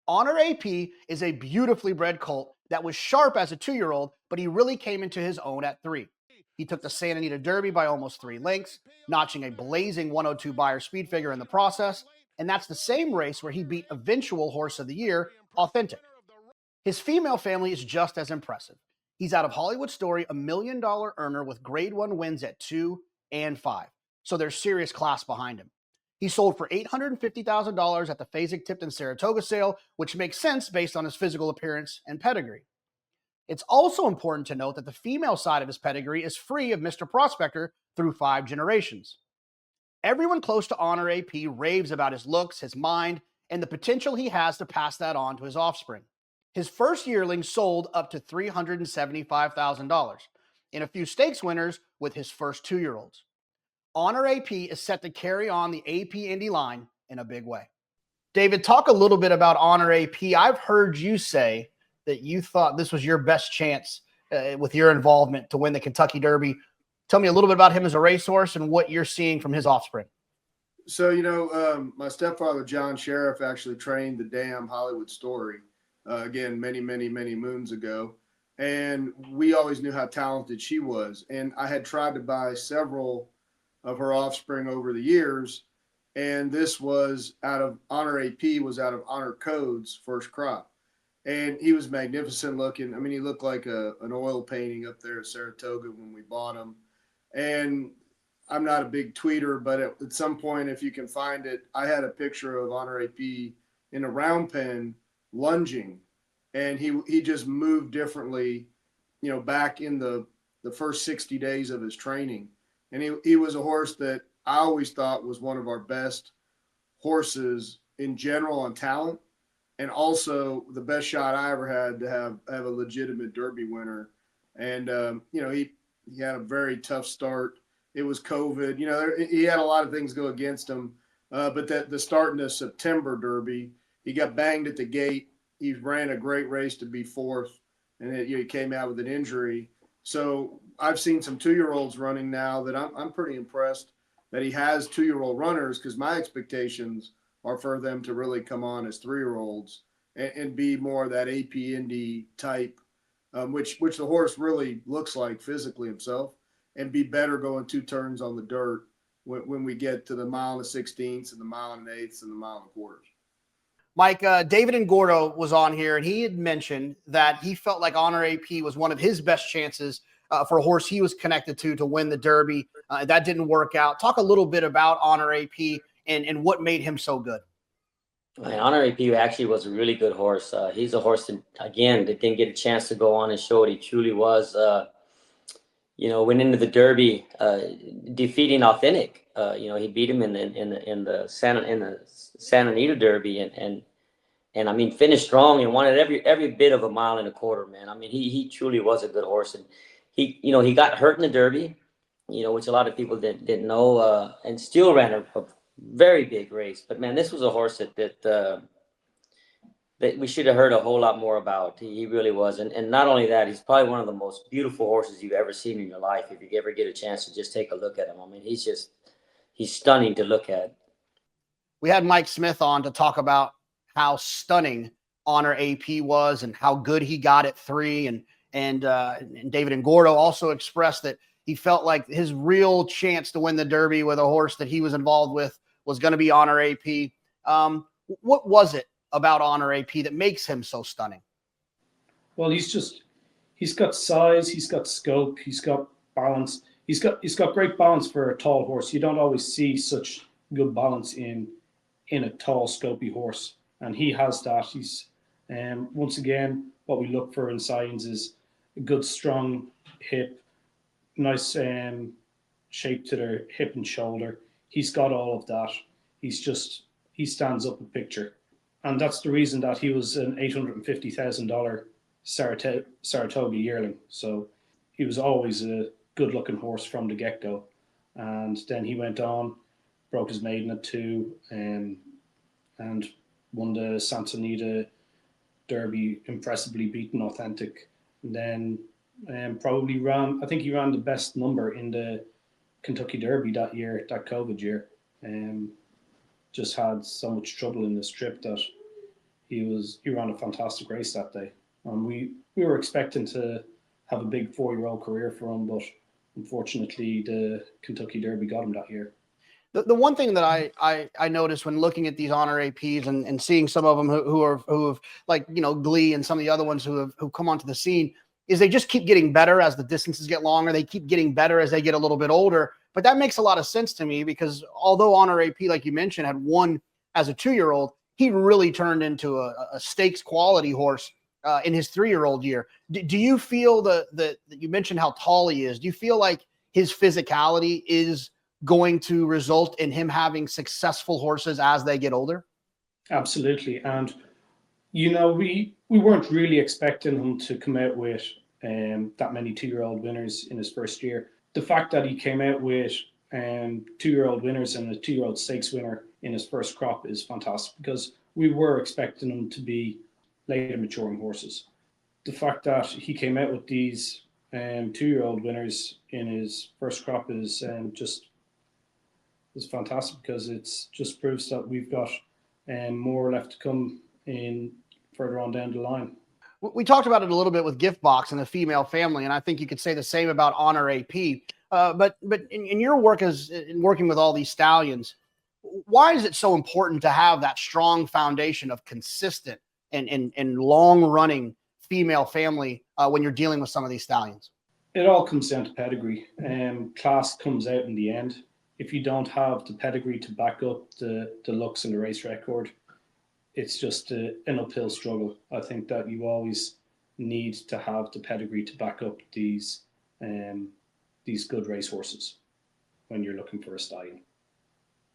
Honor AP is a beautifully bred colt that was sharp as a 2-year-old, but he really came into his own at 3. He took the Santa Anita Derby by almost 3 lengths, notching a blazing 102 Beyer speed figure in the process, and that's the same race where he beat eventual Horse of the Year, Authentic. His female family is just as impressive. He's out of Hollywood Story, $1 million earner with grade 1 wins at 2 and 5. So there's serious class behind him. He sold for $850,000 at the Fasig-Tipton Saratoga sale, which makes sense based on his physical appearance and pedigree. It's also important to note that the female side of his pedigree is free of Mr. Prospector through 5 generations. Everyone close to Honor AP raves about his looks, his mind, and the potential he has to pass that on to his offspring. His first yearling sold up to $375,000 in a few stakes winners with his first 2-year-olds. Honor AP is set to carry on the AP Indy line in a big way. David, talk a little bit about Honor AP. I've heard you say that you thought this was your best chance with your involvement to win the Kentucky Derby. Tell me a little bit about him as a racehorse and what you're seeing from his offspring. So, my stepfather, John Sheriff, actually trained the dam Hollywood Story, again, many, many, many moons ago. And we always knew how talented she was. And I had tried to buy several of her offspring over the years. And this was out of Honor AP, was out of Honor Code's first crop. And he was magnificent looking. I mean, he looked like an oil painting up there at Saratoga when we bought him. And I'm not a big tweeter, but at some point, if you can find it, I had a picture of Honor AP in a round pen lunging, and he just moved differently, back in the first 60 days of his training. And he was a horse that I always thought was one of our best horses in general on talent, and also the best shot I ever had to have a legitimate Derby winner. And, he had a very tough start. It was COVID. He had a lot of things go against him. But the start in the September Derby, he got banged at the gate. He ran a great race to be fourth, and he came out with an injury. So I've seen some 2-year-olds running now that I'm pretty impressed that he has 2-year-old runners, because my expectations are for them to really come on as 3-year-olds and be more of that AP Indy type, which the horse really looks like physically himself, and be better going 2 turns on the dirt when we get to the 1.16 and the 1.8 and the 1.25. Mike, David Ngordo was on here, and he had mentioned that he felt like Honor AP was one of his best chances for a horse he was connected to win the Derby. That didn't work out. Talk a little bit about Honor AP and what made him so good. Honor AP actually was a really good horse. He's a horse that, again, that didn't get a chance to go on and show what he truly was. Went into the Derby, defeating Authentic. He beat him in the Santa Anita Derby, and I mean, finished strong and wanted every bit of a 1.25 miles, man. I mean, he truly was a good horse, and he got hurt in the Derby, which a lot of people didn't know, and still ran a very big race. But man, this was a horse that we should have heard a whole lot more about. He really was. And not only that, he's probably one of the most beautiful horses you've ever seen in your life. If you ever get a chance to just take a look at him. I mean, he's stunning to look at. We had Mike Smith on to talk about how stunning Honor AP was and how good he got at 3. And David Ngordo also expressed that he felt like his real chance to win the Derby with a horse that he was involved with was going to be Honor AP. What was it about Honor AP that makes him so stunning? Well, he's got size, he's got scope, he's got balance. He's got great balance for a tall horse. You don't always see such good balance in a tall, scopy horse, and he has that. He's once again, what we look for in signs is a good, strong hip, nice shape to their hip and shoulder. He's got all of that. He stands up a picture. And that's the reason that he was an $850,000 Saratoga yearling. So he was always a good-looking horse from the get-go. And then he went on, broke his maiden at 2, and won the Santa Anita Derby, impressively beaten Authentic. And then probably ran the best number in the Kentucky Derby that year, that COVID year. Just had so much trouble in this trip that he ran a fantastic race that day. We were expecting to have a big 4-year-old career for him, but unfortunately the Kentucky Derby got him that year. The one thing that I noticed when looking at these honor APs and seeing some of them who have, like, you know, Glee and some of the other ones who come onto the scene, is they just keep getting better as the distances get longer. They keep getting better as they get a little bit older. But that makes a lot of sense to me, because although honor AP, like you mentioned, had won as a 2-year-old, he really turned into a stakes quality horse in his 3-year-old year. Do you feel that you mentioned how tall he is? Do you feel like his physicality is going to result in him having successful horses as they get older? Absolutely. And, you know, we weren't really expecting him to come out with that many 2-year-old winners in his first year. The fact that he came out with 2-year-old winners and a 2-year-old stakes winner in his first crop is fantastic, because we were expecting him to be later maturing horses. The fact that he came out with these 2-year-old winners in his first crop is is fantastic, because it's just proves that we've got more left to come in further on down the line. We talked about it a little bit with Gift Box and the female family, and I think you could say the same about honor AP. But in your work in working with all these stallions, why is it so important to have that strong foundation of consistent and long running female family when you're dealing with some of these stallions? It all comes down to pedigree. Class comes out in the end. If you don't have the pedigree to back up the looks and the race record, it's just an uphill struggle. I think that you always need to have the pedigree to back up these good racehorses when you're looking for a stallion.